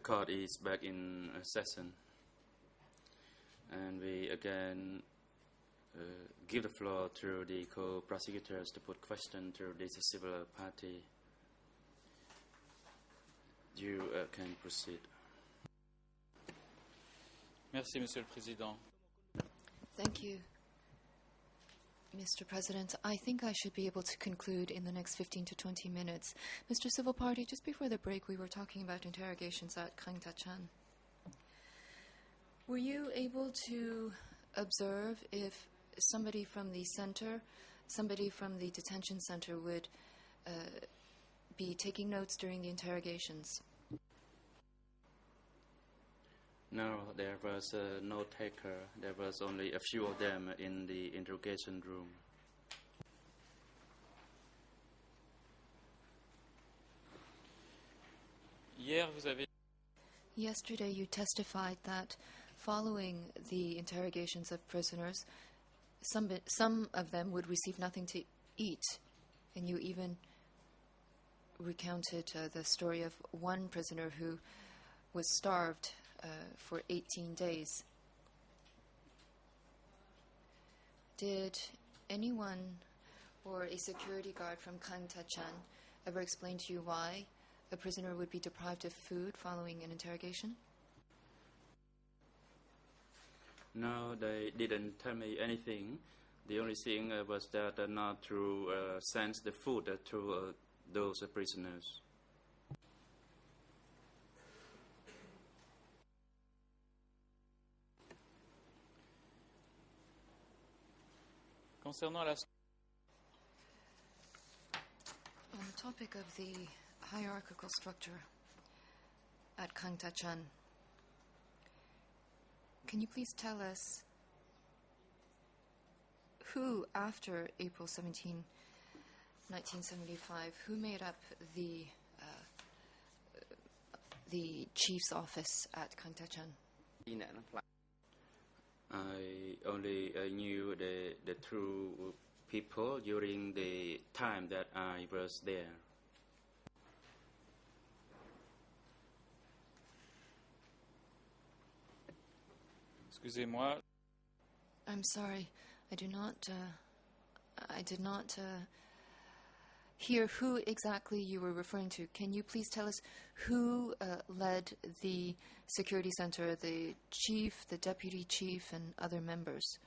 court is back in session, and we again give the floor to the co-prosecutors to put question to this civil party. You can proceed. Merci, Monsieur le Président. Thank you, Mr. President. I think I should be able to conclude in the next 15 to 20 minutes. Mr. Civil Party, just before the break, we were talking about interrogations at Krang Tachan. Were you able to observe if somebody from the center, somebody from the detention center would be taking notes during the interrogations? No, there was no taker. There was only a few of them in the interrogation room. Yesterday you testified that following the interrogations of prisoners, some of them would receive nothing to eat, and you even recounted the story of one prisoner who was starved for 18 days. Did anyone or a security guard from Krang Tachan ever explain to you why a prisoner would be deprived of food following an interrogation? No, they didn't tell me anything. The only thing was that not to send the food to those prisoners. On the topic of the hierarchical structure at Krang Tachan, can you please tell us who, after April 17, 1975, who made up the chief's office at Krang Tachan? I only knew the true people during the time that I was there. Excusez-moi. I'm sorry, I did not hear who exactly you were referring to. Can you please tell us who led the security center, the chief, the deputy chief, and other members?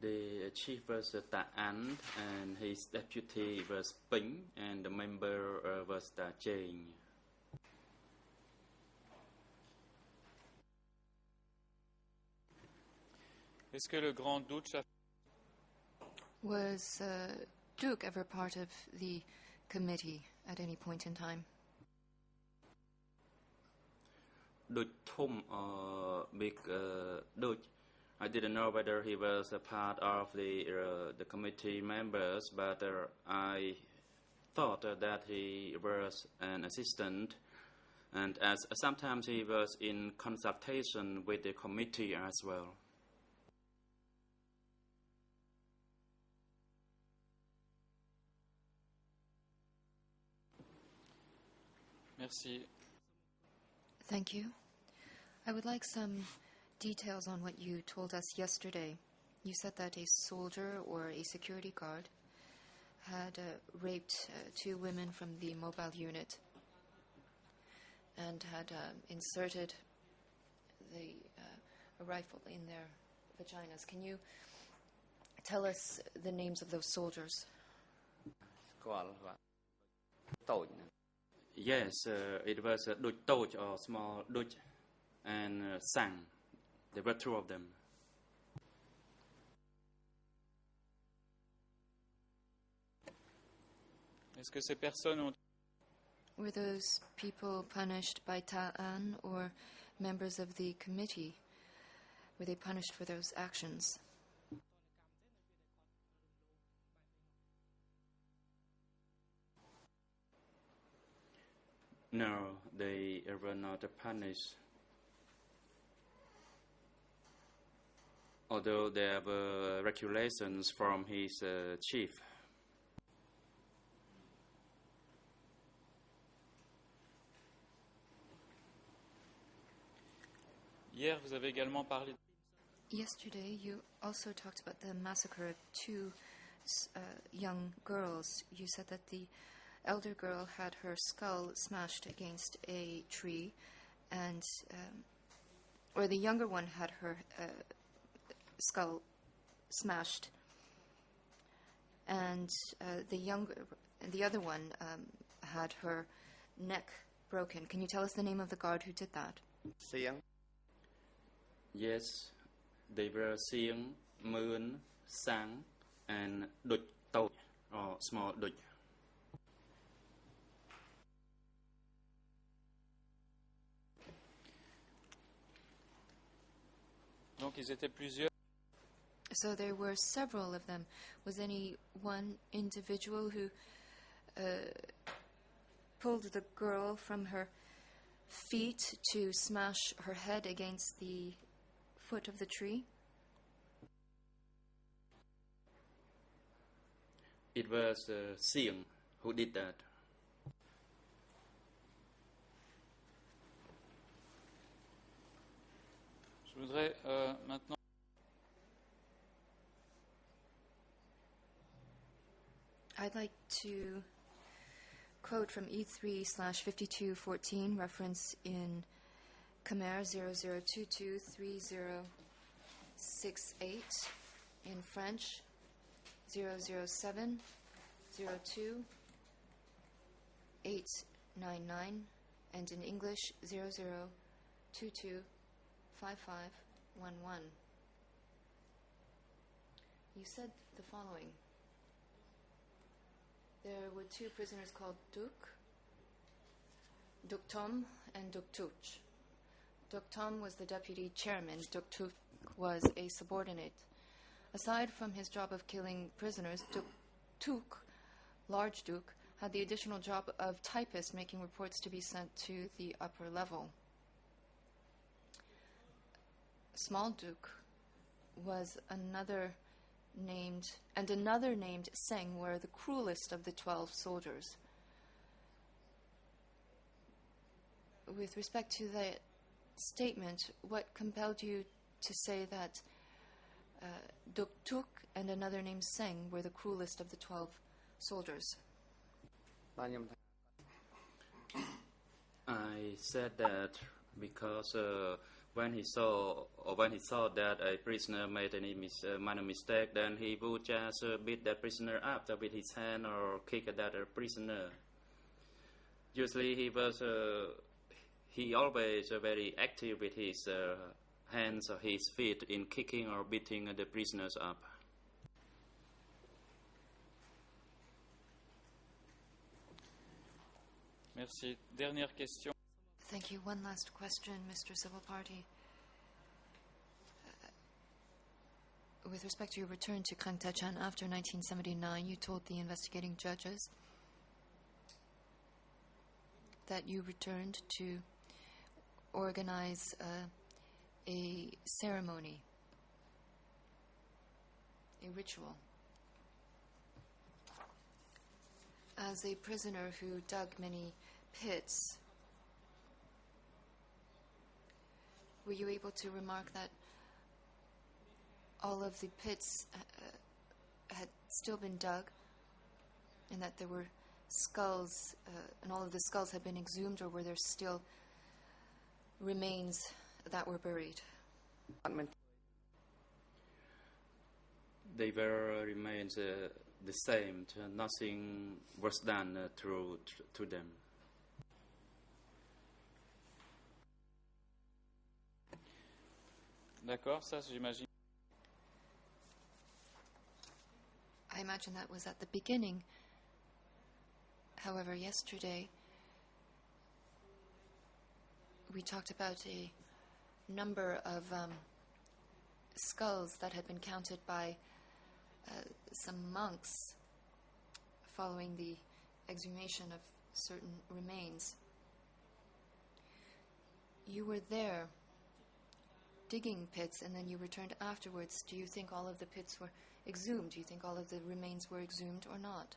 The chief was Ta An, and his deputy was Ping, and the member was Ta Cheng. Est-ce que le Grand Duc Was Duke ever part of the committee at any point in time? Duc Thum or Big Duc. I didn't know whether he was a part of the committee members, but I thought that he was an assistant, and as sometimes he was in consultation with the committee as well. Merci. Thank you. I would like some details on what you told us yesterday. You said that a soldier or a security guard had raped two women from the mobile unit and had inserted a rifle in their vaginas. Can you tell us the names of those soldiers? Yes, it was Duc Toch or Small Duc and Sang. There were two of them. Est-ce que ces personnes ont... Were those people punished by Ta An or members of the committee? Were they punished for those actions? No, they were not punished. Although there were regulations from his chief. Hier, vous avez également parlé. Yesterday, you also talked about the massacre of two young girls. You said that the elder girl had her skull smashed against a tree, and or the younger one had her skull smashed, and the other one had her neck broken. Can you tell us the name of the guard who did that? Siang. Yes, they were Siang, Moon, Sang, and Dut Tau, or small Dut. Donc, ils étaient plusieurs. So there were several of them. Was any one individual who pulled the girl from her feet to smash her head against the foot of the tree? It was Siang who did that. Je voudrais maintenant. I'd like to quote from E3/5214, reference in Khmer 00223068, in French 00702 899, and in English 00225511. You said the following. There were two prisoners called Duk Tom and Duk Tuch. Duk Tom was the deputy chairman. Duk Tuch was a subordinate. Aside from his job of killing prisoners, Duk Tuch, Large Duke, had the additional job of typist, making reports to be sent to the upper level. Small Duke was another named Seng were the cruelest of the 12 soldiers. With respect to that statement, what compelled you to say that Duk Tuk and another named Seng were the cruelest of the 12 soldiers? I said that because when he saw that a prisoner made any minor mistake, then he would just beat that prisoner up with his hand or kick at that prisoner. Usually he always very active with his hands or his feet in kicking or beating the prisoners up. Merci. Dernière question. Thank you. One last question, Mr. Civil Party. With respect to your return to Krang Tachan after 1979, you told the investigating judges that you returned to organize a ceremony, a ritual. As a prisoner who dug many pits, were you able to remark that all of the pits had still been dug, and that there were skulls, and all of the skulls had been exhumed, or were there still remains that were buried? They were remains the same. Nothing was done to them. D'accord, ça j'imagine. I imagine that was at the beginning. However, yesterday we talked about a number of skulls that had been counted by some monks following the exhumation of certain remains. You were there digging pits, and then you returned afterwards. Do you think all of the pits were exhumed? Do you think all of the remains were exhumed or not?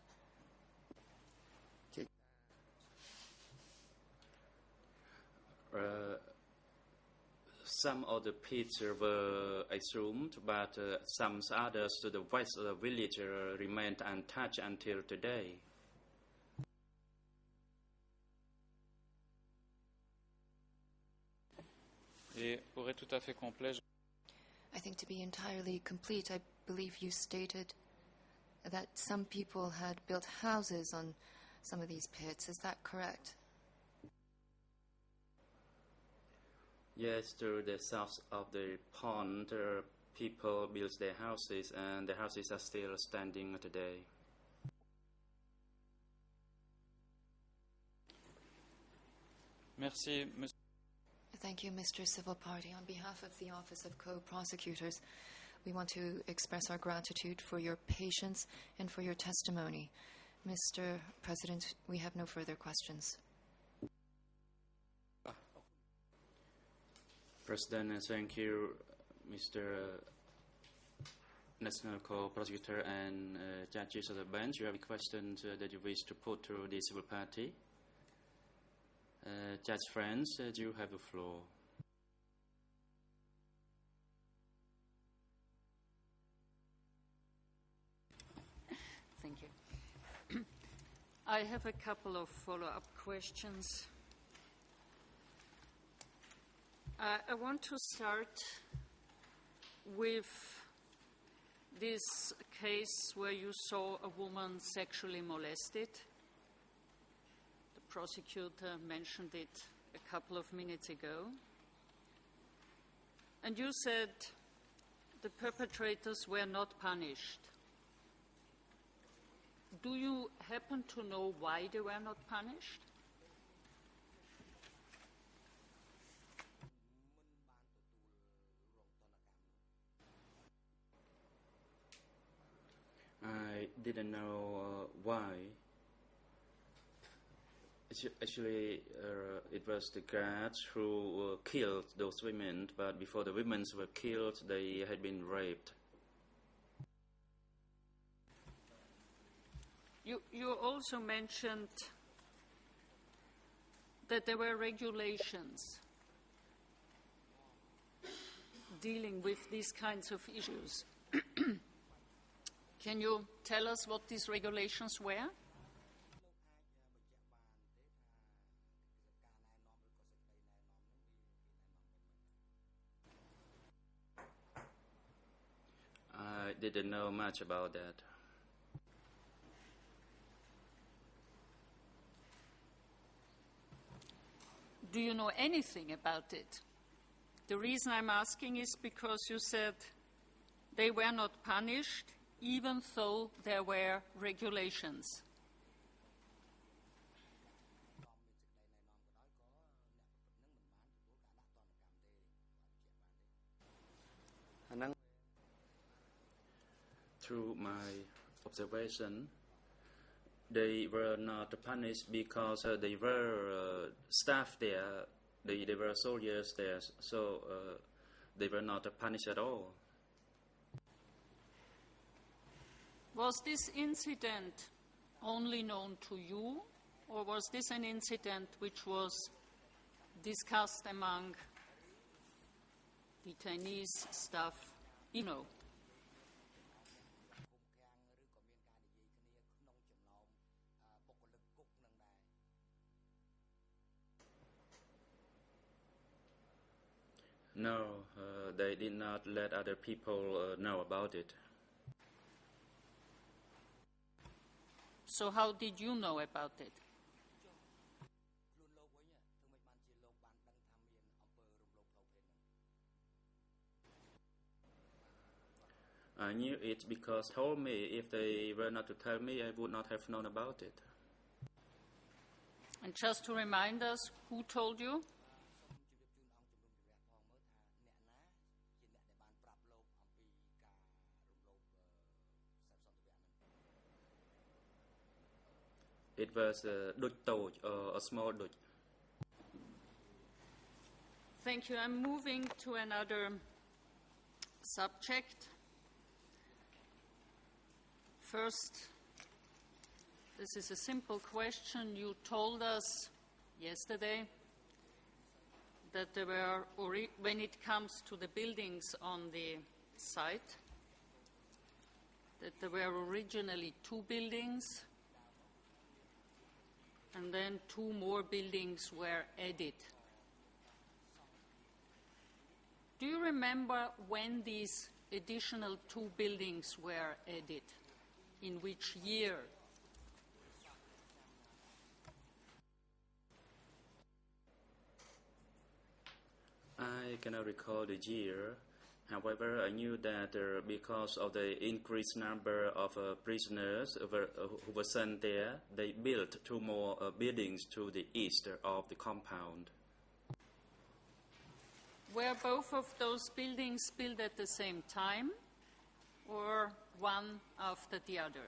some of the pits were exhumed, but some others to the west of the village remained untouched until today. Et pour être tout à fait complet, I think to be entirely complete, I believe you stated that some people had built houses on some of these pits. Is that correct? Yes, to the south of the pond, people built their houses, and the houses are still standing today. merci, monsieur. Thank you, Mr. Civil Party. On behalf of the Office of Co-Prosecutors, we want to express our gratitude for your patience and for your testimony. Mr. President, we have no further questions. President, thank you, Mr. National Co-Prosecutor and judges of the bench. You have questions that you wish to put to the civil party? Judge Friends, you have the floor. Thank you. I have a couple of follow-up questions. I want to start with this case where you saw a woman sexually molested. The prosecutor mentioned it a couple of minutes ago. And you said the perpetrators were not punished. Do you happen to know why they were not punished? I didn't know why. Actually, it was the guards who killed those women, but before the women were killed, they had been raped. You also mentioned that there were regulations dealing with these kinds of issues. Can you tell us what these regulations were? I didn't know much about that. Do you know anything about it? The reason I'm asking is because you said they were not punished even though there were regulations. Through my observation, they were not punished because they were staff there, they were soldiers there, so they were not punished at all. Was this incident only known to you, or was this an incident which was discussed among detainees, staff? You know. No, they did not let other people know about it. So how did you know about it? I knew it because they told me. If they were not to tell me, I would not have known about it. And just to remind us, who told you? It was a small doj. Thank you. I'm moving to another subject. First, this is a simple question. You told us yesterday that there were, when it comes to the buildings on the site, that there were originally 2 buildings, and then 2 more buildings were added. Do you remember when these additional 2 buildings were added? In which year? I cannot recall the year. However, I knew that because of the increased number of prisoners who were sent there, they built 2 more buildings to the east of the compound. Were both of those buildings built at the same time, or one after the other,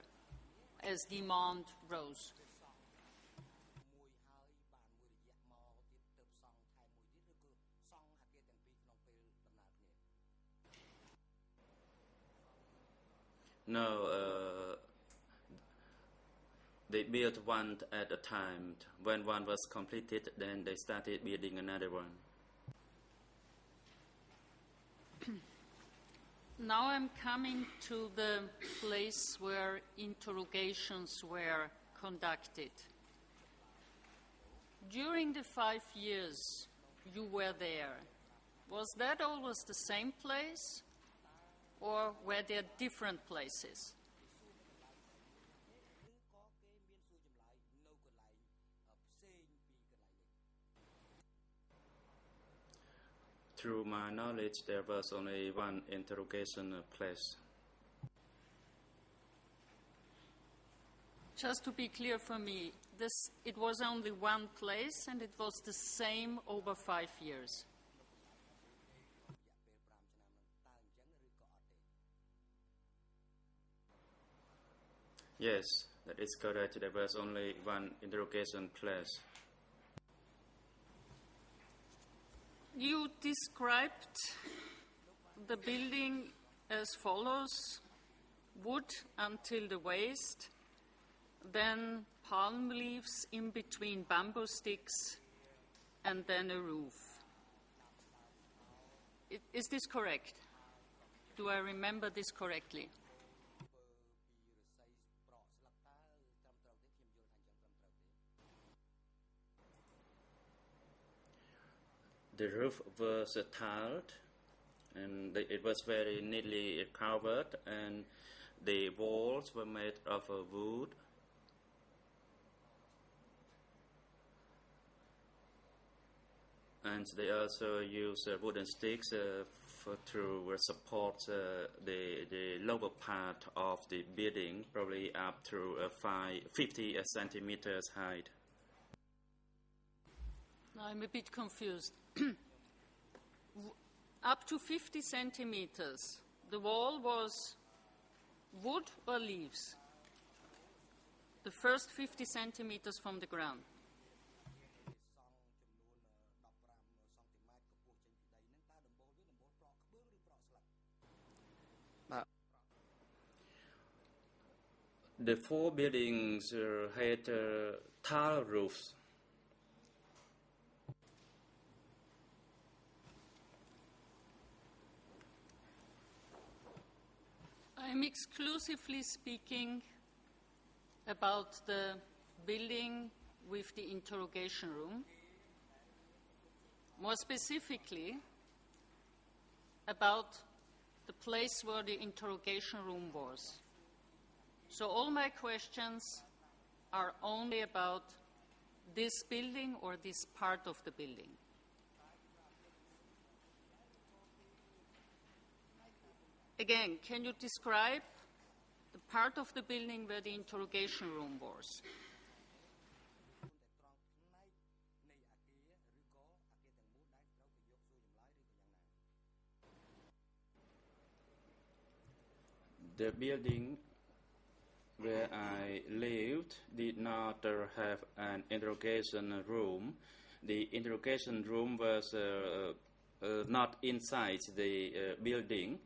as demand rose? No, they built one at a time. When one was completed, then they started building another one. Now I'm coming to the place where interrogations were conducted. During the 5 years you were there, was that always the same place, or were there different places? Through my knowledge, there was only one interrogation place. Just to be clear for me, it was only one place and it was the same over 5 years. Yes, that is correct. There was only one interrogation place. You described the building as follows: wood until the waist, then palm leaves in between bamboo sticks, and then a roof. Is this correct? Do I remember this correctly? The roof was tiled, and it was very neatly covered, and the walls were made of wood. And they also use wooden sticks to support the lower part of the building, probably up to 50 centimeters height. I'm a bit confused. Up to 50 centimeters, the wall was wood or leaves? The first 50 centimeters from the ground. The 4 buildings had tile roofs. I'm exclusively speaking about the building with the interrogation room, more specifically about the place where the interrogation room was. So all my questions are only about this building or this part of the building. Again, can you describe the part of the building where the interrogation room was? The building where I lived did not have an interrogation room. The interrogation room was not inside the building,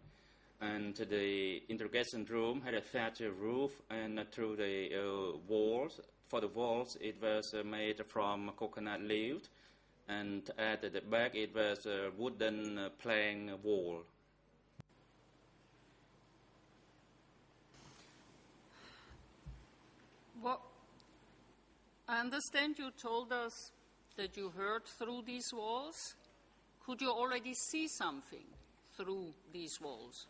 and the interrogation room had a thatched roof, and through the walls, for the walls, it was made from coconut leaves, and at the back it was a wooden plank wall. Well, I understand you told us that you heard through these walls. Could you already see something through these walls?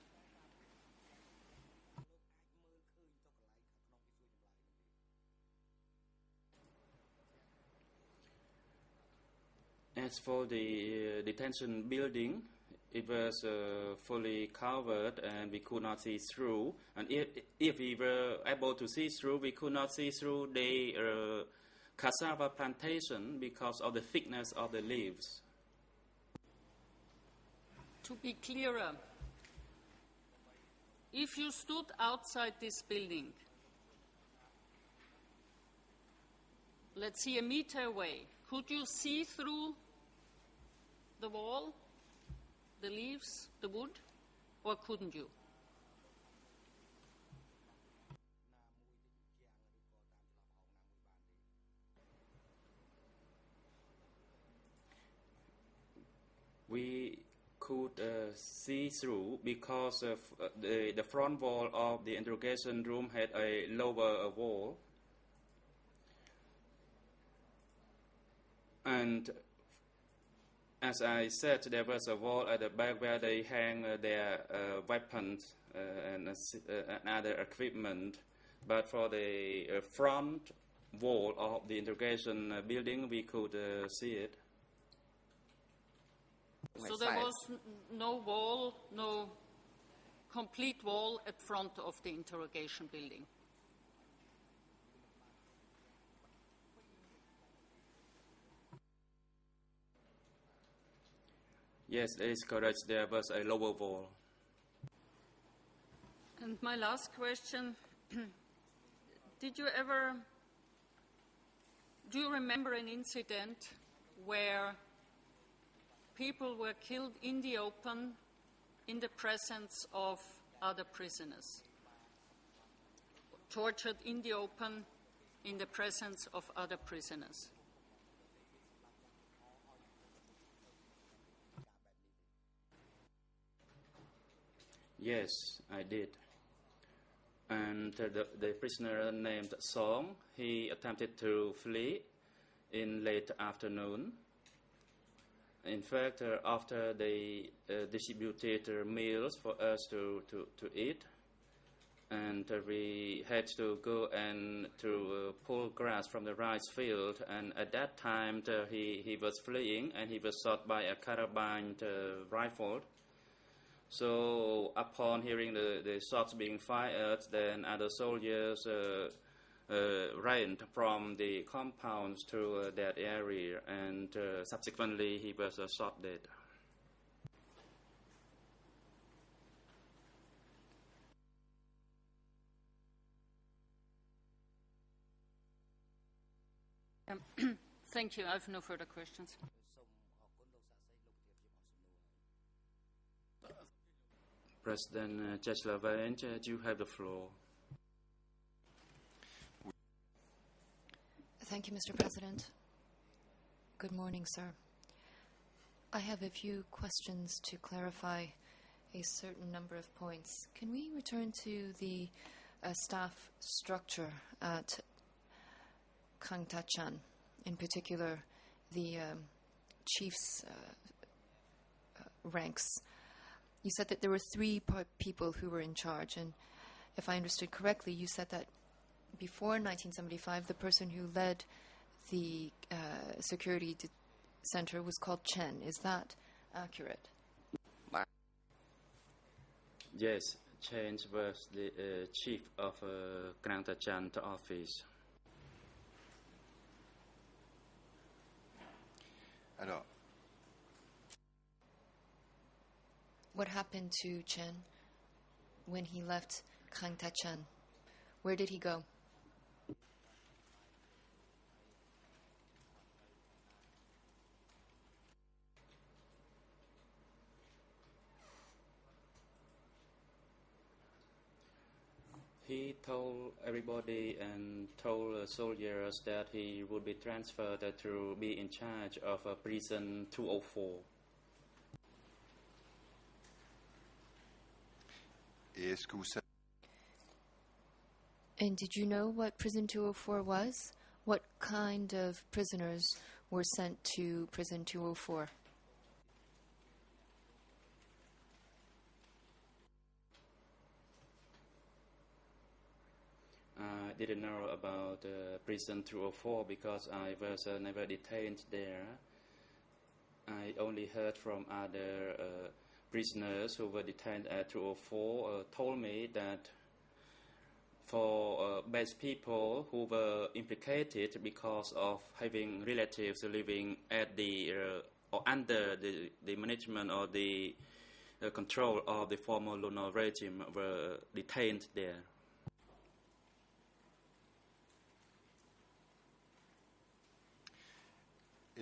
As for the detention building, it was fully covered and we could not see through. And if we were able to see through, we could not see through the cassava plantation because of the thickness of the leaves. To be clearer, if you stood outside this building, let's see, a meter away, could you see through the wall, the leaves, the wood, or couldn't you? We could see through because of, the front wall of the interrogation room had a lower wall. And as I said, there was a wall at the back where they hang their weapons and other equipment. But for the front wall of the interrogation building, we could see it. So there was no wall, no complete wall at front of the interrogation building? Yes, it is correct. There was a lower wall. And my last question, do you remember an incident where people were killed in the open in the presence of other prisoners? Tortured in the open in the presence of other prisoners? Yes, I did. And the prisoner named Song, he attempted to flee in late afternoon. In fact, after they distributed meals for us to eat, and we had to go and to pull grass from the rice field, and at that time he was fleeing and he was shot by a carabine rifle. So upon hearing the shots being fired, then other soldiers ran from the compounds to that area, and subsequently he was shot dead. Thank you. I have no further questions. President Cheslavenge, you have the floor. Thank you, Mr. President. Good morning, sir. I have a few questions to clarify a certain number of points. Can we return to the staff structure at Kang Tachan, in particular the chief's ranks? You said that there were three people who were in charge, and if I understood correctly, you said that before 1975, the person who led the security center was called Chen. Is that accurate? Yes, Chen was the chief of Krang Tachan office. Alors, What happened to Chen when he left Kang Tachan? Where did he go? He told everybody and told soldiers that he would be transferred to be in charge of prison 204. Et est-ce que vous savez And did you know what prison 204 was? What kind of prisoners were sent to prison 204? I didn't know about prison 204 because I was never detained there. I only heard from other prisoners who were detained at 204 told me that for bad people who were implicated because of having relatives living at the or under the management or the control of the former colonial regime were detained there.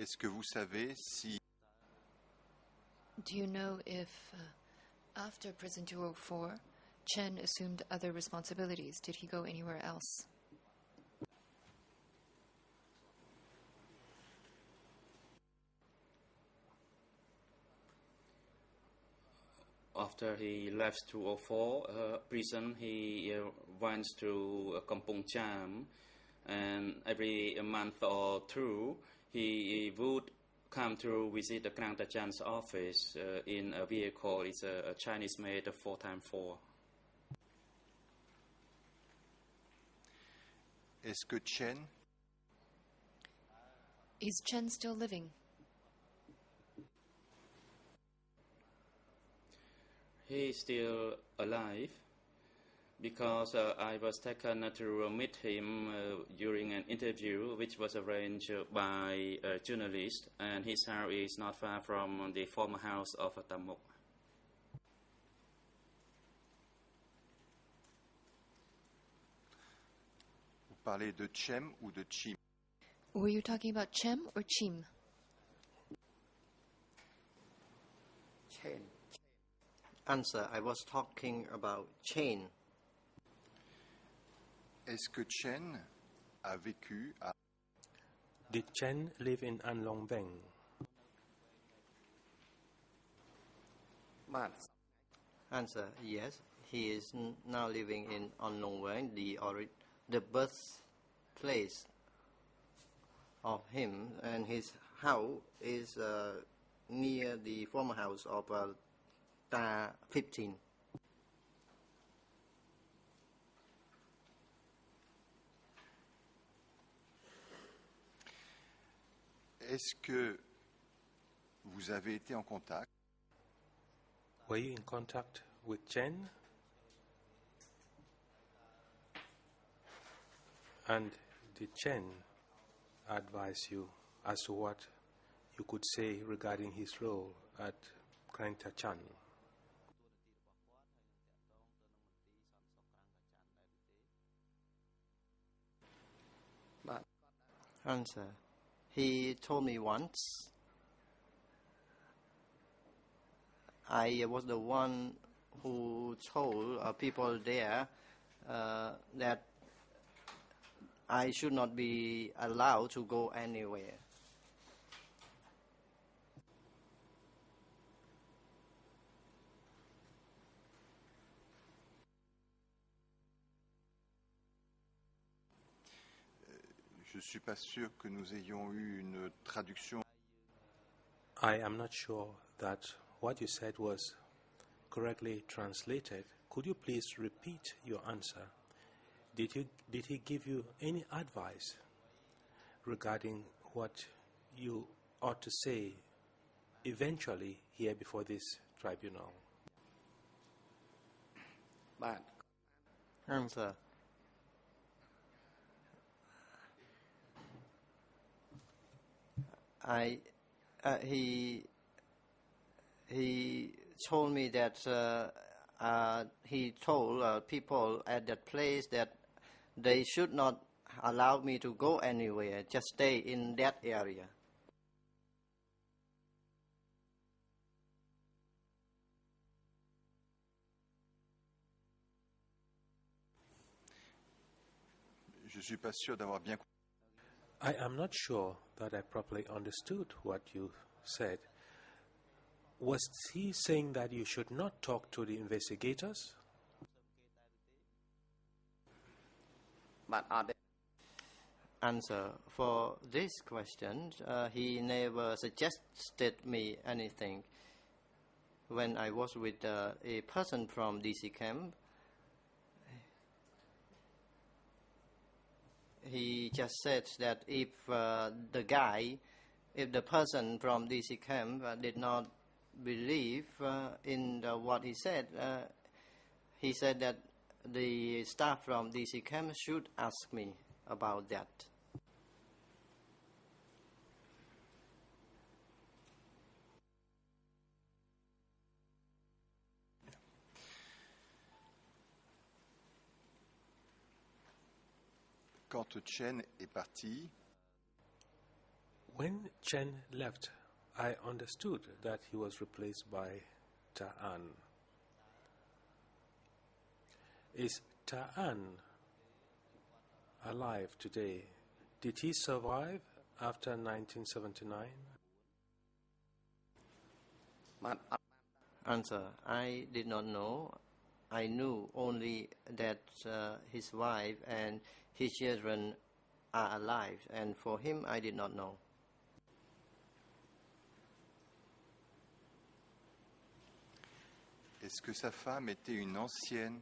Est-ce que vous savez si Do you know if after prison 204, Chen assumed other responsibilities? Did he go anywhere else? After he left 204 prison, he went to Kampong Cham, and every month or two, he would come to visit the Krang Tachan's office in a vehicle. It's a Chinese-made 4x4. est-ce que Chen Is Chen still living? He is still alive because I was taken to meet him during an interview which was arranged by a journalist, and his house is not far from the former house of Tamok. vous parlez de Chem ou de Chim? Were you talking about Chem or Chim? Chain. Answer, I was talking about chain. Est-ce que Chen a vécu à Did Chen live in An Long Veng? Answer, yes. He is now living in An Long Veng, the birthplace of him, and his house is near the former house of Ta 15. Est-ce que vous avez été en contact Were you in contact with Chen? And did Chen advise you as to what you could say regarding his role at Krang Tachan? Answer, he told me once. I was the one who told people there that I should not be allowed to go anywhere. Je ne suis pas sûr que nous ayons eu une traduction. I am not sure that what you said was correctly translated. Could you please repeat your answer? Did he give you any advice regarding what you ought to say eventually here before this tribunal? Answer, he told me that he told people at that place that they should not allow me to go anywhere, just stay in that area. Je suis pas sûr d'avoir bien compris. I am not sure that I properly understood what you said. Was he saying that you should not talk to the investigators? Answer. For this question, he never suggested me anything. When I was with a person from DC camp, he just said that if the person from DC camp did not believe in what he said that the staff from DC camp should ask me about that. Quand Chen est parti, When Chen left, I understood that he was replaced by Ta'an. Is Ta'an alive today? Did he survive after 1979? Answer. I did not know. I knew only that his wife and his children are alive, and for him I did not know. est-ce que sa femme était une ancienne?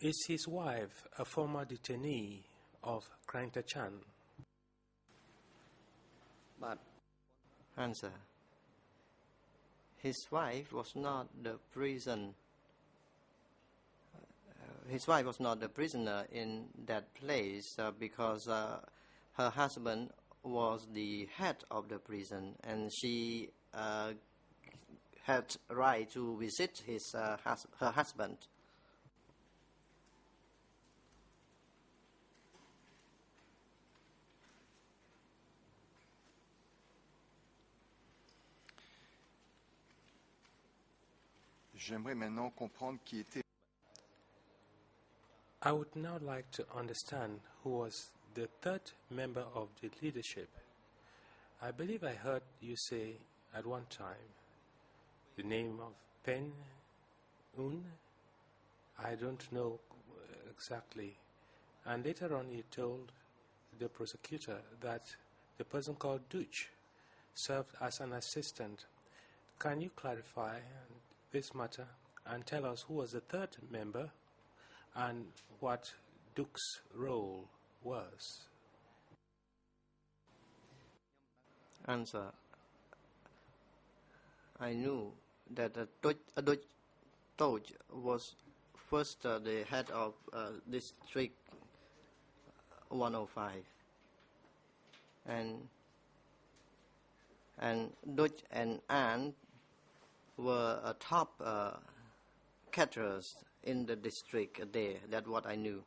Is his wife a former detainee of Krangtachan? Answer. His wife was not the prison. His wife was not the prisoner in that place because her husband was the head of the prison, and she had right to visit her husband. J'aimerais maintenant comprendre qui était. I would now like to understand who was the third member of the leadership. I believe I heard you say at one time the name of Pen Un. I don't know exactly. And later on you told the prosecutor that the person called Duch served as an assistant. Can you clarify this matter and tell us who was the third member and what Duke's role was? Answer. I knew that Duch Toj was first the head of District 105, and Duch and Anne were top caterers in the district there. That's what I knew.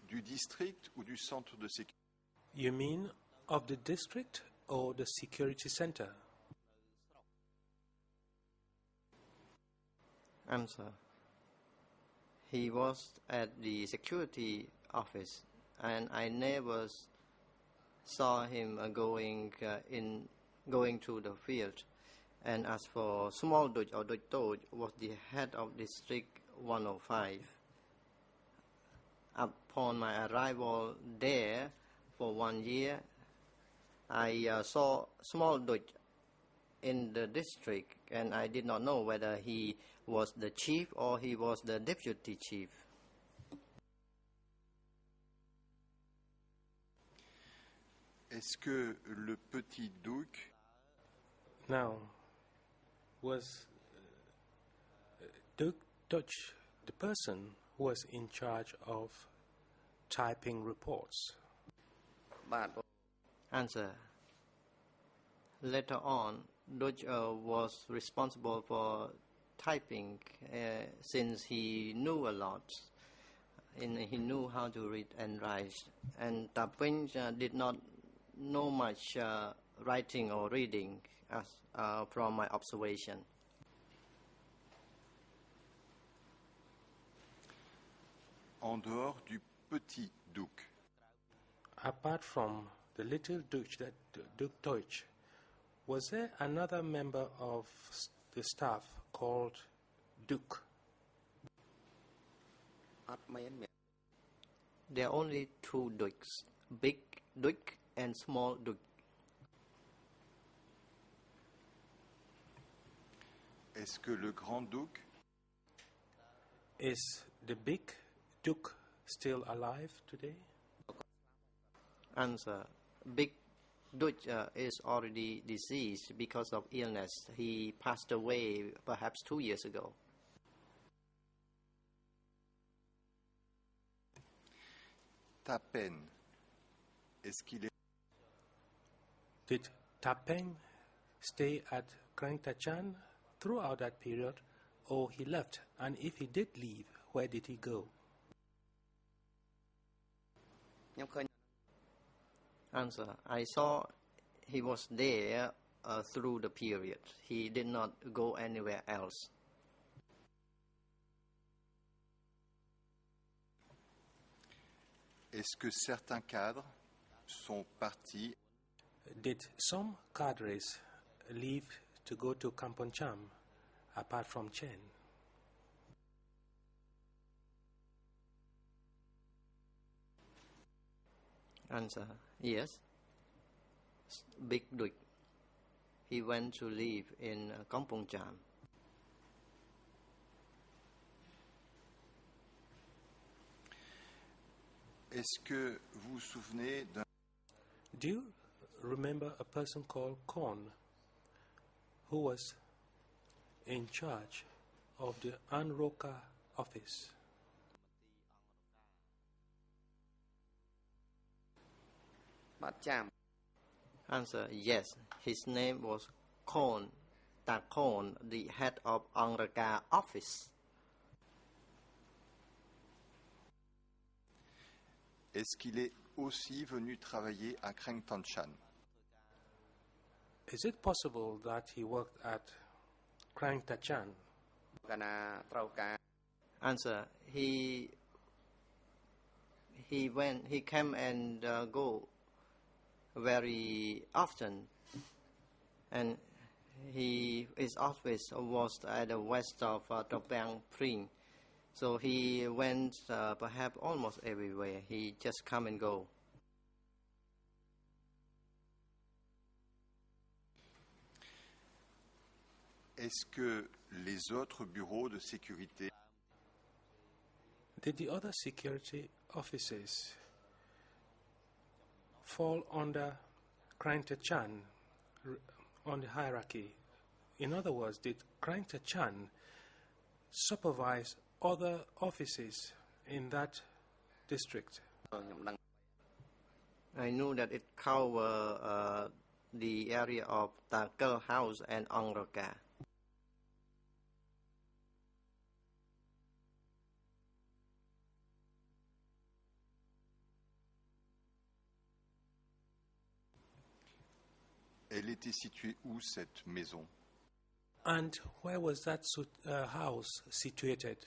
Du district ou du centre de sécurité? You mean of the district or the security center? Answer. He was at the security office, and I never saw him going to the field. And as for Small Duch or Duch Toj, was the head of District 105. Upon my arrival there for 1 year, I saw Small Duch in the district, and I did not know whether he was the chief or he was the deputy chief. Est-ce que le petit duc Now, was Duke Dutch the person who was in charge of typing reports? Answer. Later on, Duch was responsible for typing since he knew a lot. He knew how to read and write. And Taping did not know much writing or reading from my observation. En dehors du petit duc, Apart from the little Duke Deutsch, was there another member of the staff called Duke? There are only two dukes, big duke and small duke. est-ce que le grand duc Is the big Duke still alive today? Answer. Big Duke is already deceased because of illness. He passed away perhaps 2 years ago. Tapen, est-ce qu'il est Did Tapeng stay at Krang Tachan throughout that period, or he left? And if he did leave, where did he go? Answer. I saw he was there through the period. He did not go anywhere else. Est-ce que certains cadres sont partis Did some cadres leave to go to Kampong Cham apart from Chen? Answer. Yes. Big Duke. He went to live in Kampong Cham. Est-ce que vous vous souvenez d'un Do you remember a person called Korn who was in charge of the Anroka office? Answer. Yes. His name was Korn, Takon, the head of Angraka office. Est-ce qu'il est aussi venu travailler à Krang Tanchan? Is it possible that he worked at Krang Tachan? Answer. He came and go very often, and his office was at the west of Topang Pring. So he went perhaps almost everywhere. He just come and go. Est-ce que les autres bureaux de sécurité Did the other security offices fall under Krang Tachan on the hierarchy? In other words, did Krang Tachan supervise other offices in that district? I knew that it covered the area of Takal House and Angraka. Elle était située où cette maison? And where was that house situated?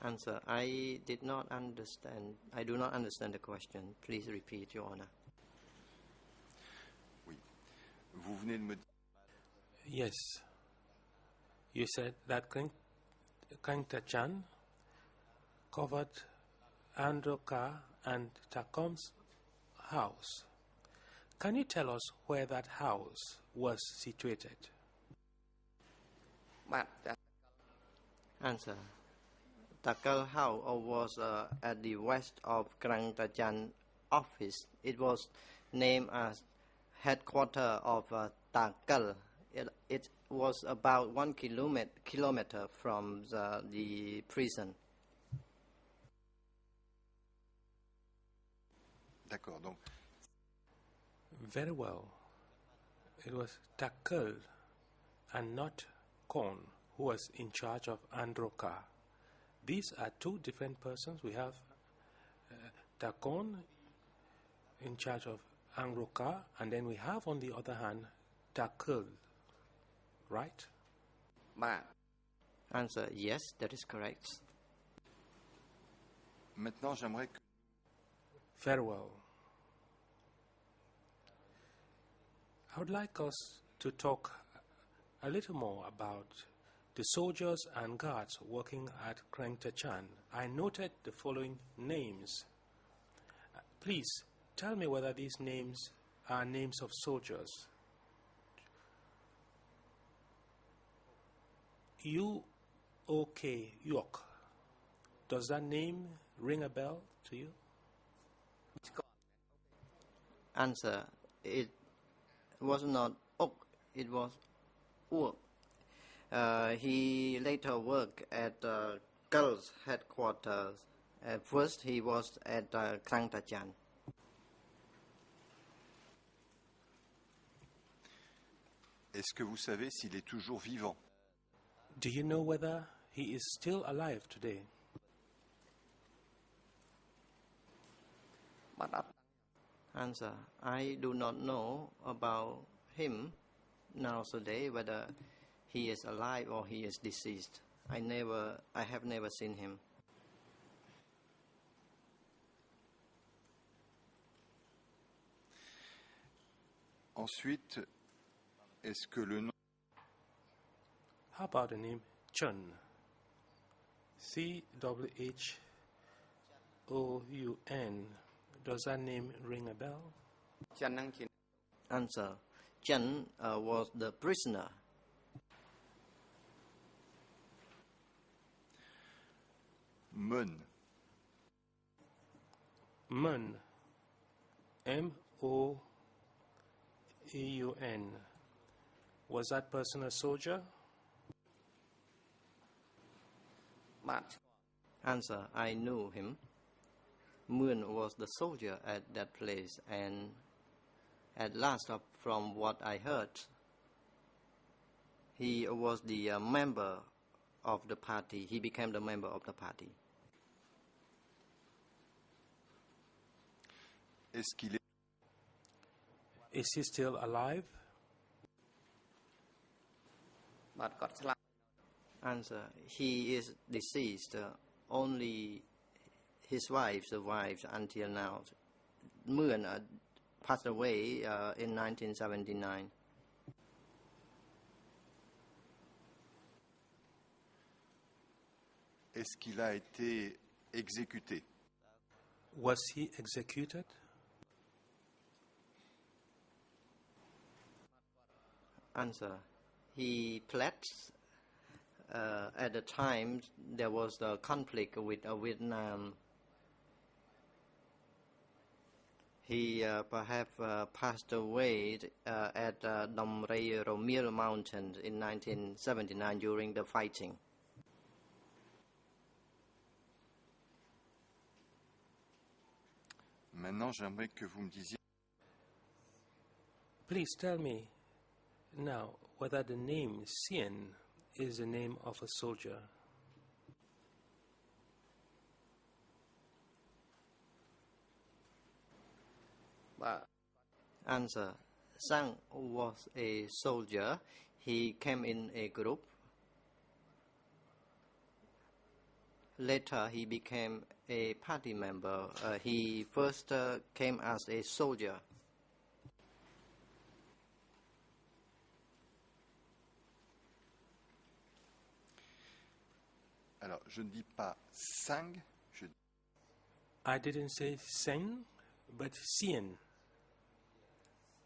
Answer. I did not understand. I do not understand the question. Please repeat, Your Honor. Oui. Vous venez de me dire Yes. You said that Krang Tachan covered Androka and Takom's house. Can you tell us where that house was situated? Answer. Takal House was at the west of Krang Tachan office. It was named as headquarters of Takal. It was about 1 kilometer from the prison. D'accord, donc Very well. It was Takal and not Korn who was in charge of Androka. These are two different persons. We have Takon in charge of Angroka, and then we have on the other hand Takul, right? Answer, yes, that is correct. Maintenant, j'aimerais que Very well. I would like us to talk a little more about the soldiers and guards working at Kreng Tachan. I noted the following names. Please tell me whether these names are names of soldiers. U.O.K. York. Does that name ring a bell to you? Answer, it was not Ok, it was Urk. He later worked at Gulf's headquarters. At first, he was at Krang Tachan. est-ce que vous savez s'il est toujours vivant? Do you know whether he is still alive today? Answer, I do not know about him now today, whether he is alive or he is deceased. I have never seen him. Ensuite, est-ce que le nom How about the name Chun? C-W-H-O-U-N. Does that name ring a bell? Answer, Chen was the prisoner. Mun? Mun. M-O-E-U-N. Was that person a soldier? Answer, I knew him. Moon was the soldier at that place, and at last, from what I heard, he was the member of the party. He became the member of the party. Est-ce qu'il est Is he still alive? Answer, he is deceased. Only his wife survives until now. Moon passed away in 1979. est-ce qu'il a été exécuté? Was he executed? Answer, he pled. At the time, there was a conflict with Vietnam. He perhaps passed away at Dom Ray Romil Mountain in 1979 during the fighting. Maintenant, j'aimerais que vous me disiez Please tell me now whether the name Sien is the name of a soldier. Answer, Sang was a soldier. He came in a group. Later, he became a party member. He first came as a soldier. Alors, je ne dis pas Sang, je dis I didn't say Sen, but Sien.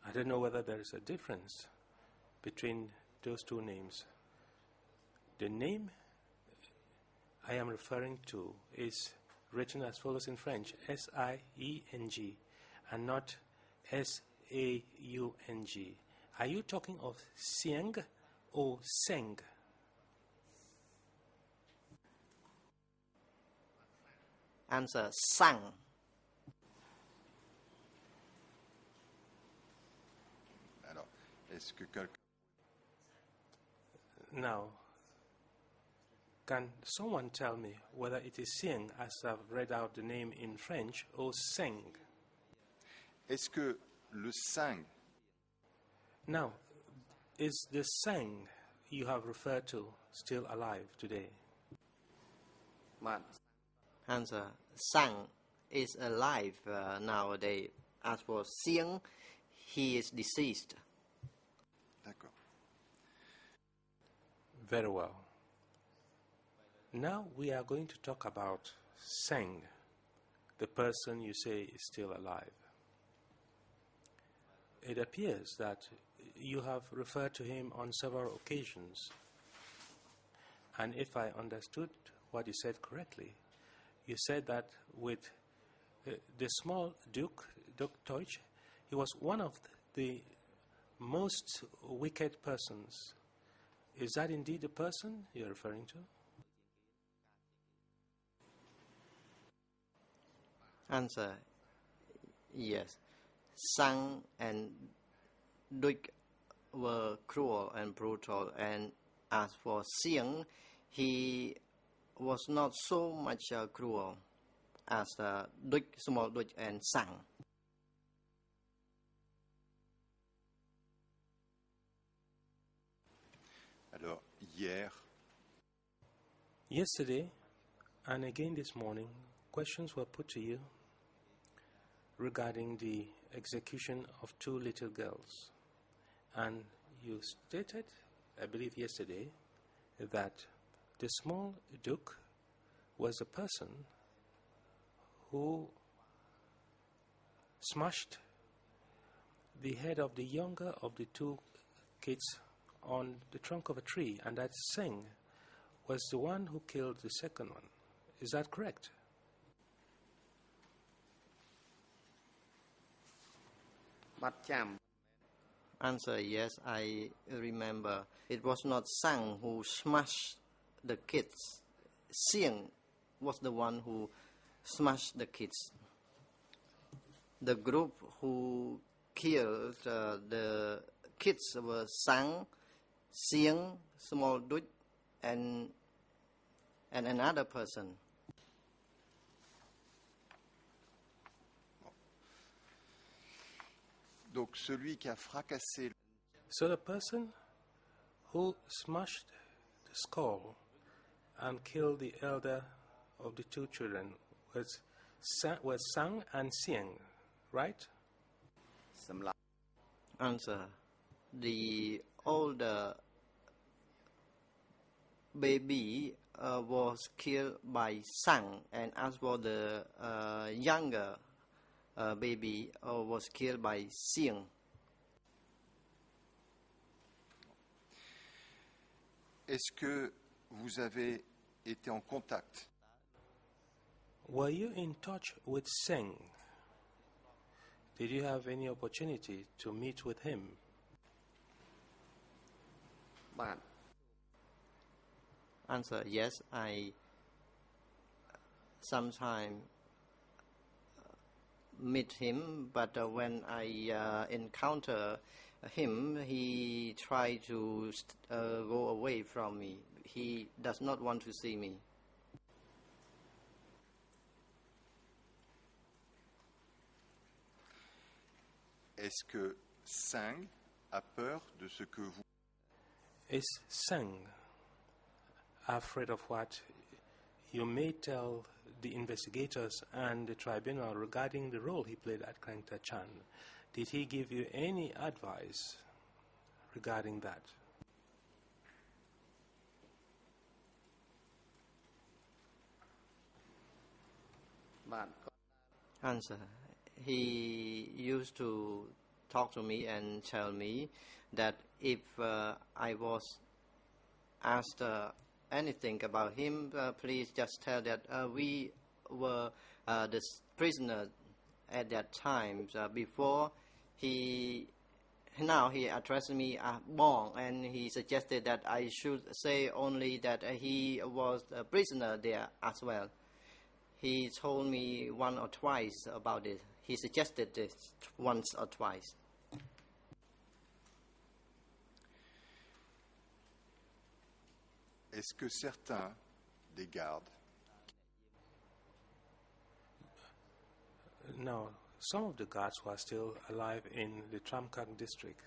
I don't know whether there is a difference between those two names. The name I am referring to is written as follows in French, S-I-E-N-G, and not S-A-U-N-G. Are you talking of Sieng or Seng? Answer, Sang. alors, est-ce que quelqu'un Now, can someone tell me whether it is Sieng, as I've read out the name in French, or Seng? est-ce que le sang Now, is the Sang you have referred to still alive today? Answer. Sang is alive nowadays. As for Siang, he is deceased. D'accord. Very well. Now we are going to talk about Sang, the person you say is still alive. It appears that you have referred to him on several occasions. And if I understood what you said correctly, you said that with the small Duke Deutsch, he was one of the most wicked persons. Is that indeed the person you're referring to? Answer. Yes. Sang and Duke were cruel and brutal, and as for Siang, he was not so much cruel as Duke, small Duke, and Sang. Alors, hier, Yesterday, and again this morning, questions were put to you regarding the execution of 2 little girls. And you stated, I believe yesterday, that the small Duke was a person who smashed the head of the younger of the 2 kids on the trunk of a tree, and that Singh was the one who killed the second one. Is that correct? Answer. Yes, I remember. It was not Sang who smashed the kids. Siang was the one who smashed the kids. The group who killed the kids were Sang, Siang, small Duke, and another person. donc celui qui a fracassé So the person who smashed the skull and killed the elder of the 2 children was Sang and Siang, right? Answer. The older baby was killed by Sang, and as for the younger baby was killed by Siang. Est-ce que vous avez été en contact Were you in touch with Singh? Did you have any opportunity to meet with him? Answer. Yes, I sometimes meet him, but when I encounter him, he tries to go away from me. He does not want to see me. Est-ce que Sang a peur de ce que vous... Is Singh afraid of what you may tell the investigators and the tribunal regarding the role he played at Krangta Chan? Did he give you any advice regarding that? Answer. He used to talk to me and tell me that if I was asked anything about him, please just tell that we were the prisoner at that time. Before now he addressed me as Bong, and he suggested that I should say only that he was a prisoner there as well. He told me once or twice about it. He suggested this once or twice. Est-ce que certains des gardes Now, some of the guards were still alive in the Tramkak district.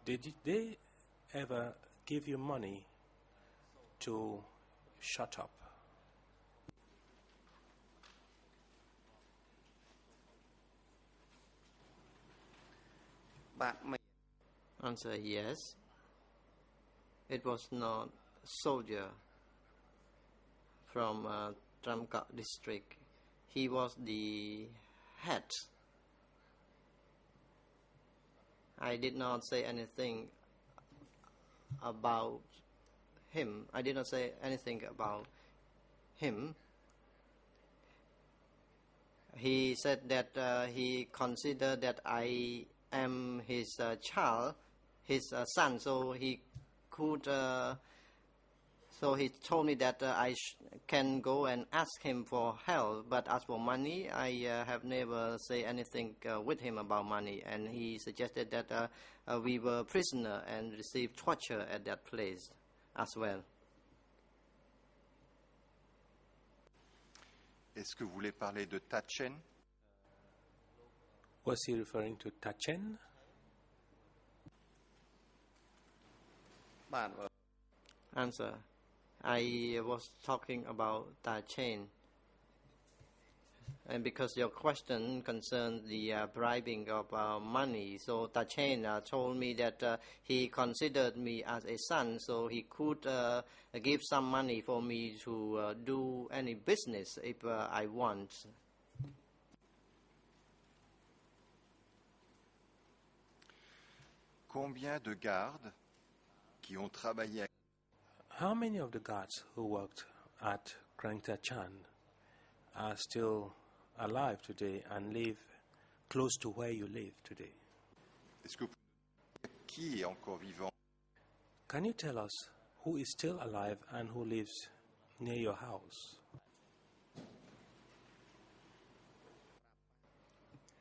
Did they ever give you money to shut up? Answer, yes. It was not soldier from Tramkak district. He was the head. I did not say anything about him. I did not say anything about him. He said that he considered that I am his child, his son, so he could. So he told me that I can go and ask him for help. But as for money, I have never said anything with him about money. And he suggested that we were prisoners and received torture at that place as well. Est-ce que vous voulez parler de Tachen? Was he referring to Tachen? Answer. I was talking about Tachen. And because your question concerned the bribing of money, so Tachen told me that he considered me as a son, so he could give some money for me to do any business if I want. Combien de gardes qui ont travaillé à... How many of the guards who worked at Krang Tachan are still alive today and live close to where you live today? Est-ce que qui est encore vivant? Can you tell us who is still alive and who lives near your house?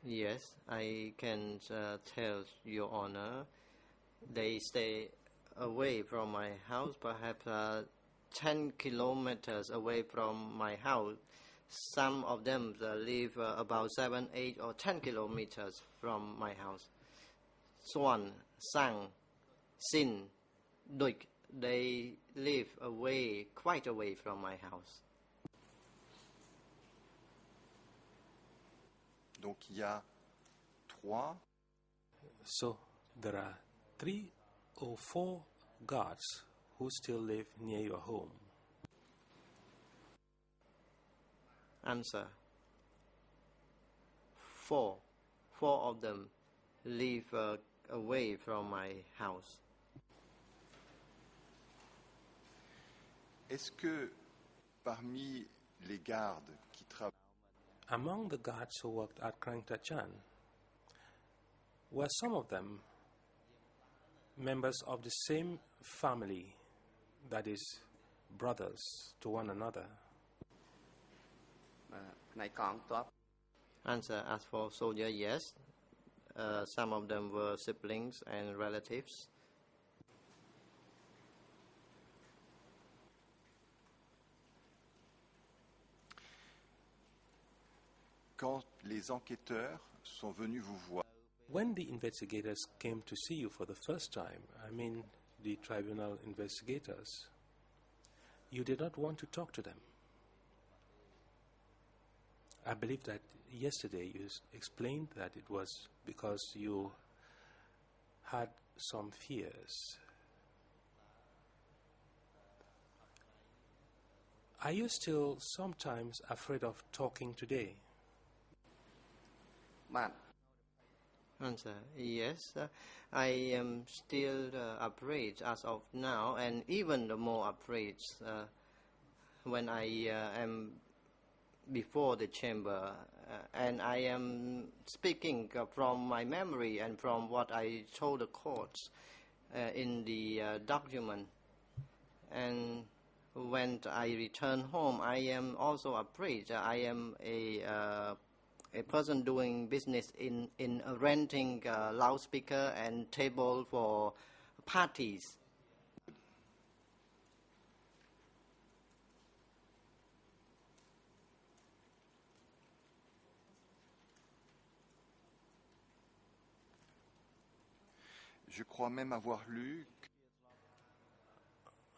Yes, I can tell Your Honor. They stay away from my house, perhaps 10 kilometers away from my house. Some of them live about 7, 8, or 10 kilometers from my house. Swan, Sang, Sin, Duik, they live away, quite away from my house. Donc il y a 3. So there are 3 or 4 guards who still live near your home. Answer. 4. 4 of them live away from my house. Est-ce que parmi les gardes qui travaillent... Among the guards who worked at Krang Tachan, were some of them members of the same family, that is, brothers to one another? Answer. As for soldier, yes. Some of them were siblings and relatives. Quand les enquêteurs sont venus vous voir, When the investigators came to see you for the first time, I mean the tribunal investigators, you did not want to talk to them. I believe that yesterday you explained that it was because you had some fears. Are you still sometimes afraid of talking today? Answer. Yes, I am still afraid as of now, and even more afraid when I am before the chamber, and I am speaking from my memory and from what I told the courts in the document. And when I return home, I am also afraid. I am a person doing business in renting loudspeaker and table for parties. Je crois même avoir lu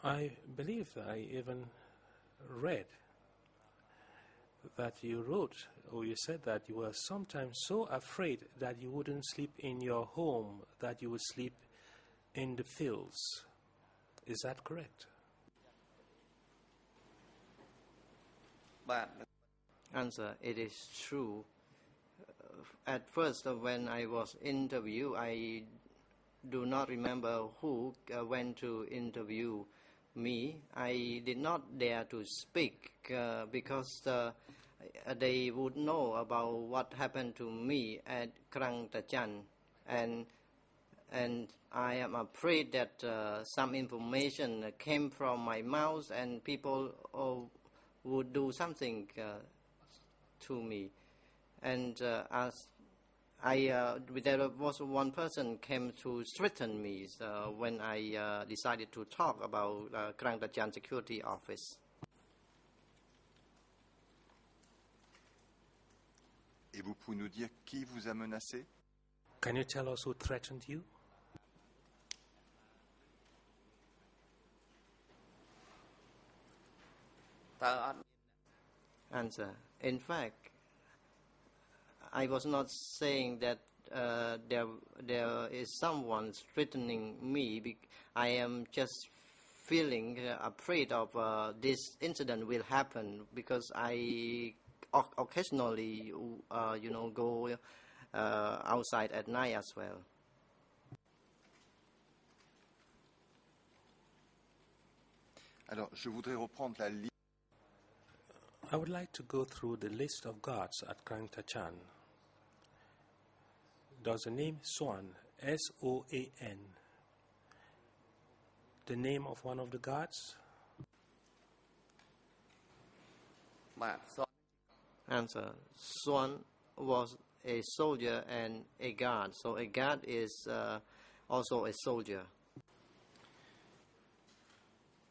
I believe that I even read that you wrote, or you said that you were sometimes so afraid that you wouldn't sleep in your home, that you would sleep in the fields. Is that correct? Answer: it is true. At first, when I was interviewed, I do not remember who went to interview me. I did not dare to speak because they would know about what happened to me at Krang Tachan, and I am afraid that some information came from my mouth and people would do something to me. And as there was one person came to threaten me when I decided to talk about Krang Tachan Security Office. et vous pouvez nous dire qui vous a menacé? Can you tell us who threatened you? Answer: in fact, I was not saying that there is someone threatening me. I am just feeling afraid of this incident will happen because I occasionally, go outside at night as well. Alors, je voudrais reprendre la liste. I would like to go through the list of guards at Krang Tachan. Does the name Soan, S-O-A-N, the name of one of the guards? Answer: Swan was a soldier and a guard. So a guard is also a soldier.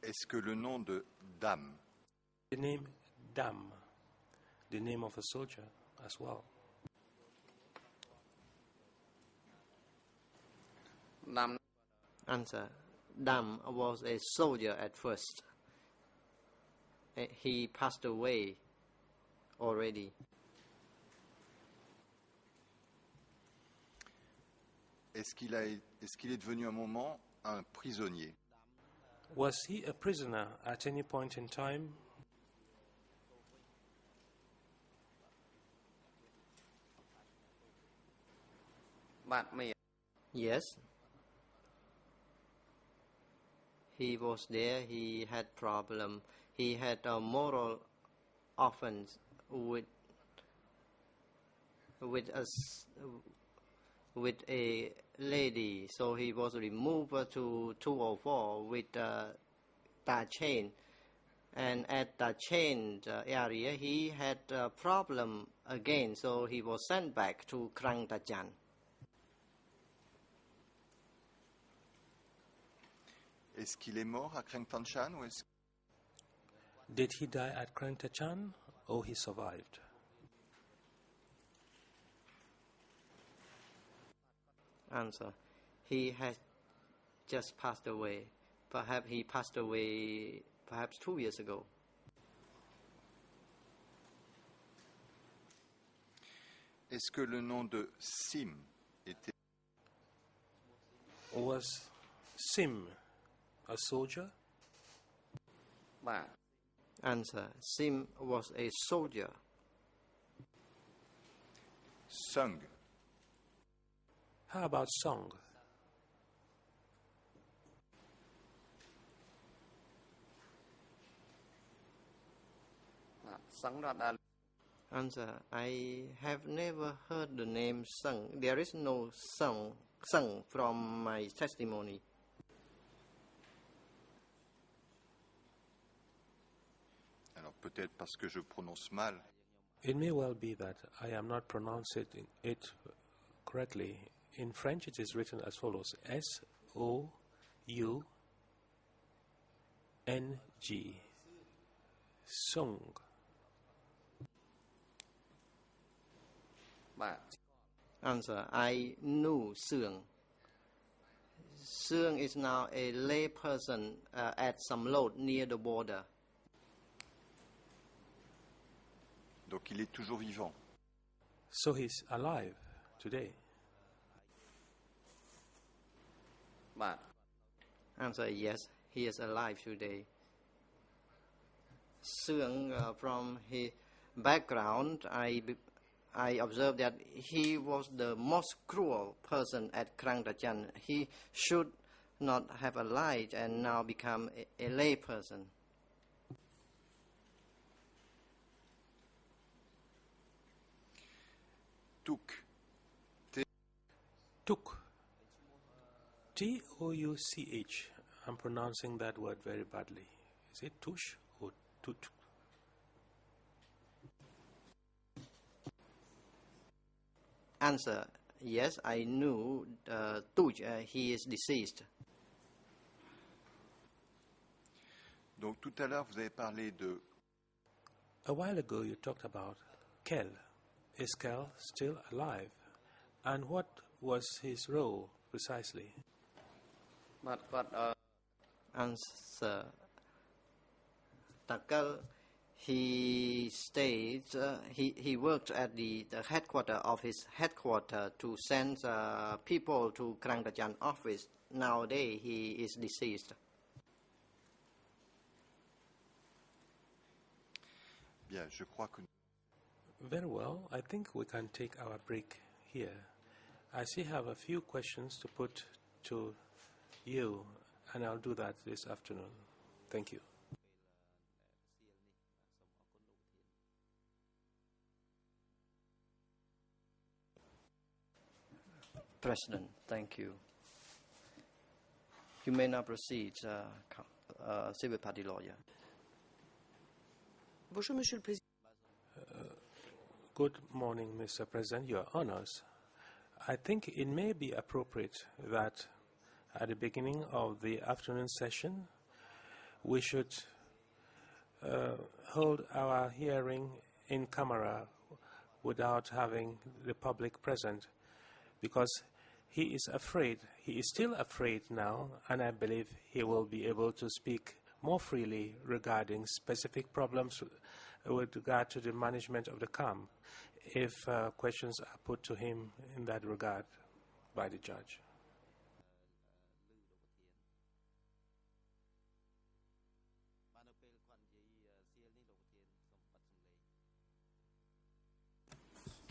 Est-ce que le nom de Dame, The name Dam, the name of a soldier as well. Answer: Dam was a soldier at first. He passed away already. est-ce qu'il est devenu un moment un prisonnier? Was he a prisoner at any point in time? Yes. He was there. He had problem. He had a moral offense with a lady. So he was removed to 204 with Ta Chain. And at the chain area, he had a problem again. So he was sent back to Krang Tachan. Est-ce qu'il est mort à Krang Tachan ou est-ce... Did he die at Krang Tachan or he survived? Answer: he has just passed away. Perhaps he passed away 2 years ago. Est-ce que le nom de Sim était... Was Sim a soldier? Answer: Sim was a soldier. Sung? How about Song? Answer: I have never heard the name Sung. There is no Sung from my testimony. Alors peut-être parce que je prononce mal. It may well be that I am not pronouncing it correctly. In French, it is written as follows: S-O-U-N-G. Sung. Answer: I knew Seung. Seung is now a lay person at some load near the border. Donc il est toujours vivant. So he's alive today. Answer: yes, he is alive today. Seung, from his background, I observed that he was the most cruel person at Krang Dachan. He should not have a light and now become a lay person. Touk. Touk. Touch. I'm pronouncing that word very badly. Is it tush or tut? Answer: yes, I knew Tuj. He is deceased. Donc tout à l'heure, vous avez parlé de... A while ago you talked about Kel. Is Kel still alive? And what was his role precisely? Answer: Takal, he stayed, he worked at the headquarters of his headquarters to send people to Krang Dachan office. Nowadays he is deceased. Bien, je crois que... Very well, I think we can take our break here. I still have a few questions to put to you, and I'll do that this afternoon. Thank you. President, thank you. You may now proceed, civil party lawyer. Bonjour, Monsieur le Président. Good morning, Mr. President, Your Honors. I think it may be appropriate that at the beginning of the afternoon session, we should hold our hearing in camera without having the public present, because he is afraid, he is still afraid now, and I believe he will be able to speak more freely regarding specific problems with regard to the management of the camp if questions are put to him in that regard by the judge.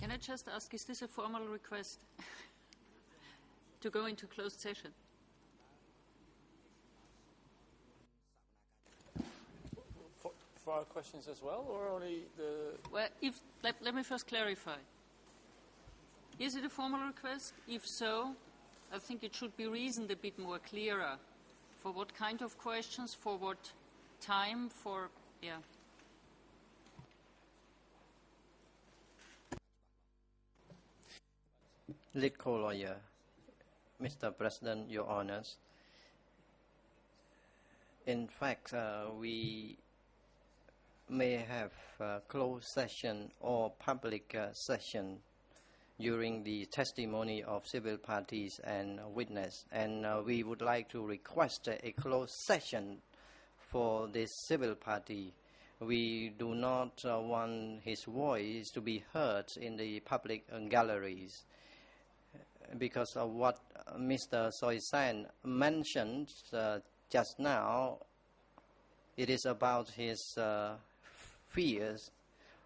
Can I just ask, is this a formal request to go into closed session? For our questions as well, or only the... Well, let me first clarify. Is it a formal request? If so, I think it should be reasoned a bit more clearer. For what kind of questions, for what time, for, yeah. Lead co-lawyer, Mr. President, Your Honors. In fact, we may have closed session or public session during the testimony of civil parties and witness, and we would like to request a closed session for this civil party. We do not want his voice to be heard in the public galleries, because of what Mr. Soy San mentioned just now. It is about his fears,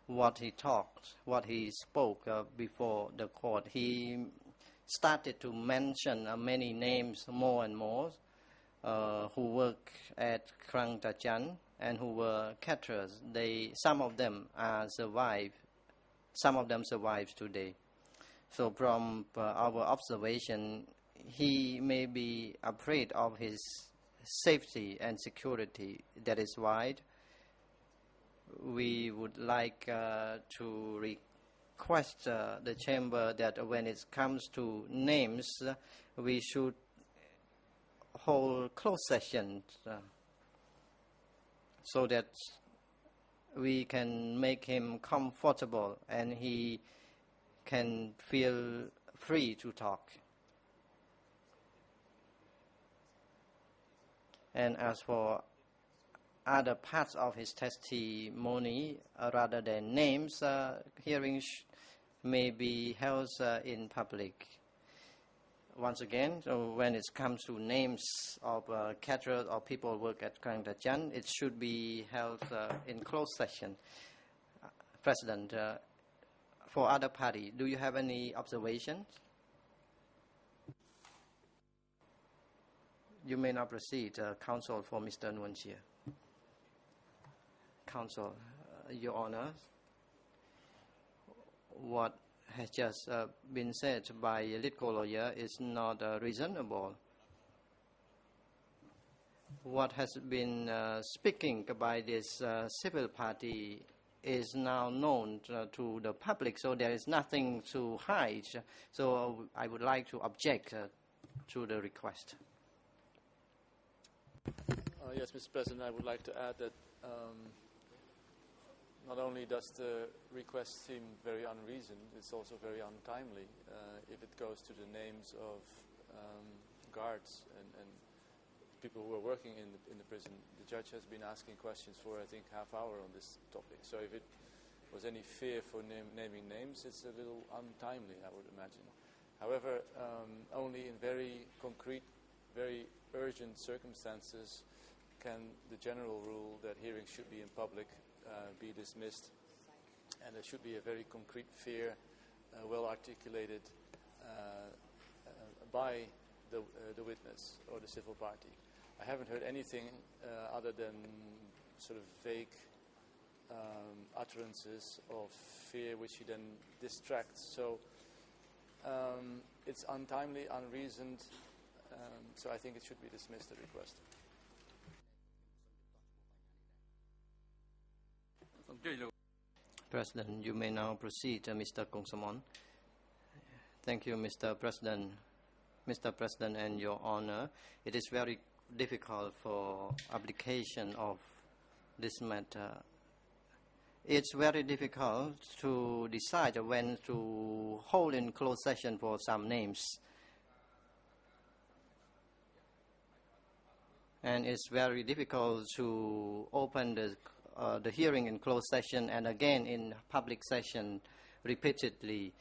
what he talked, what he spoke before the court. He started to mention many names more and more who work at Krang Dachan and who were caterers. Some of them are survived. Some of them survive today. So from our observation, he may be afraid of his safety and security. That is why we would like to request the chamber that when it comes to names, we should hold closed sessions so that we can make him comfortable and he can feel free to talk. And as for other parts of his testimony, rather than names, hearings may be held in public. Once again, so when it comes to names of caterers or people who work at Krang Dajan, it should be held in closed session. President, for other party, do you have any observations? You may now proceed. Counsel for Mr. Nguyen Chia. Counsel, Your Honor, what has just been said by a lead co-lawyer is not reasonable. What has been speaking by this civil party is now known to the public, so there is nothing to hide. So I would like to object to the request. Yes, Mr. President, I would like to add that not only does the request seem very unreasoned, it's also very untimely if it goes to the names of guards and people who are working in the prison. The judge has been asking questions for, I think, half hour on this topic. So if it was any fear for naming names, it's a little untimely, I would imagine. However, only in very concrete, very urgent circumstances can the general rule that hearings should be in public be dismissed, and there should be a very concrete fear, well articulated by the witness or the civil party. I haven't heard anything other than sort of vague utterances of fear, which he then distracts. So it's untimely, unreasoned. So I think it should be dismissed, the request. President, you may now proceed, Mr. Kong Samon. Thank you, Mr. President. Mr. President and Your Honor, it is very difficult for application of this matter. It's very difficult to decide when to hold in closed session for some names. And it's very difficult to open the hearing in closed session and again in public session repeatedly.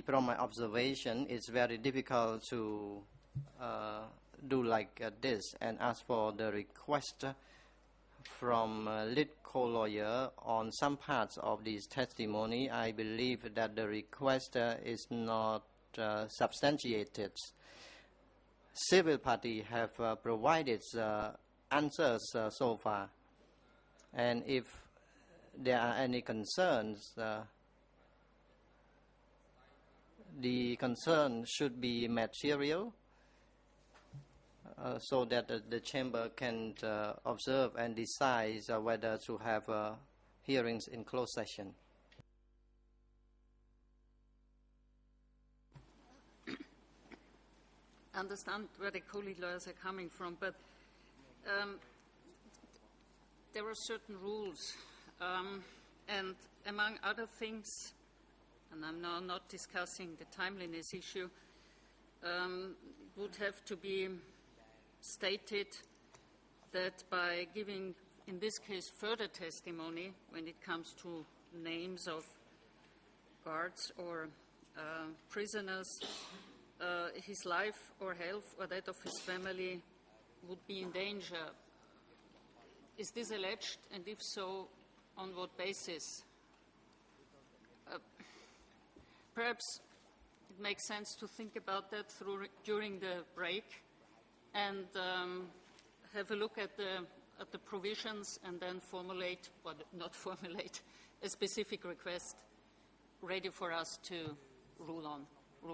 From my observation, it's very difficult to do like this. And as for the request from lead co-lawyer on some parts of this testimony, I believe that the request is not substantiated. Civil party have provided answers so far, and if there are any concerns, the concern should be material so that the chamber can observe and decide whether to have hearings in closed session. I understand where the colleague lawyers are coming from, but there are certain rules, and among other things, and I'm now not discussing the timeliness issue, would have to be stated that by giving, in this case, further testimony when it comes to names of guards or prisoners, his life or health or that of his family would be in danger. Is this alleged, and if so, on what basis? Perhaps it makes sense to think about that during the break and have a look at the provisions and then formulate, or not formulate, a specific request ready for us to rule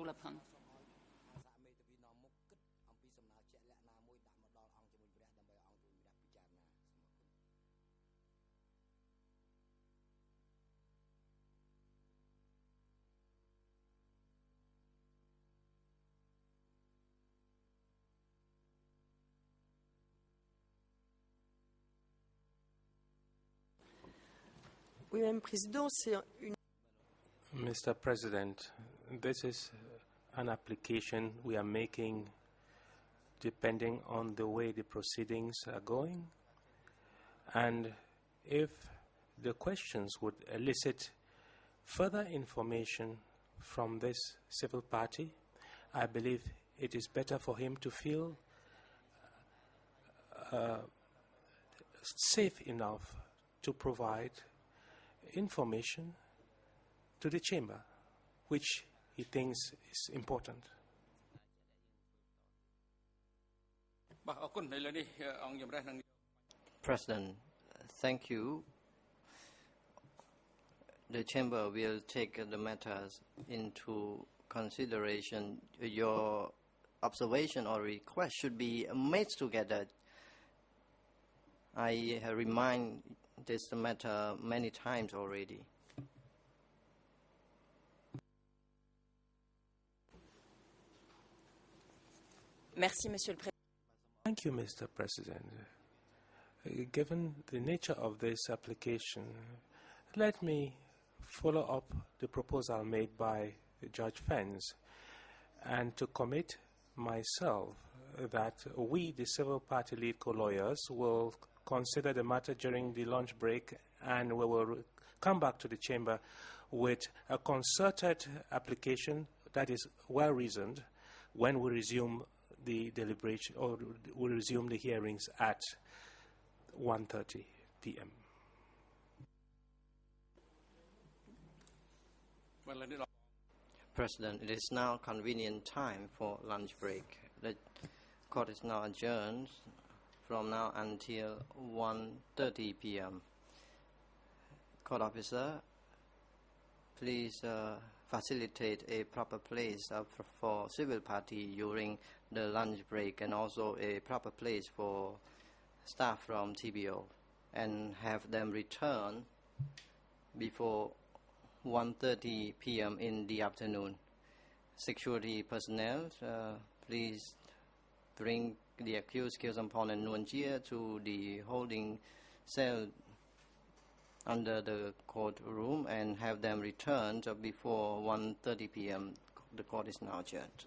upon. Oui, Madame la Présidente, c'est une... Mr. President, this is an application we are making depending on the way the proceedings are going. And if the questions would elicit further information from this civil party, I believe it is better for him to feel safe enough to provide information to the chamber, which he thinks is important. President, thank you. The chamber will take the matters into consideration. Your observation or request should be made together. I remind this matter many times already. Merci, Monsieur le Président. Thank you, Mr. President. Given the nature of this application, let me follow up the proposal made by Judge Fens and to commit myself that we, the civil party lead co-lawyers, will consider the matter during the lunch break, and we will come back to the chamber with a concerted application that is well reasoned when we resume the deliberation, or we resume the hearings at 1:30 p.m. President, it is now convenient time for lunch break. The court is now adjourned from now until 1:30 p.m. Court officer, please facilitate a proper place for civil party during the lunch break, and also a proper place for staff from TBO, and have them return before 1:30 p.m. in the afternoon. Security personnel, please bring the accused Kyosampon and Nuanjia to the holding cell under the courtroom and have them returned before 1:30 p.m. The court is now adjourned.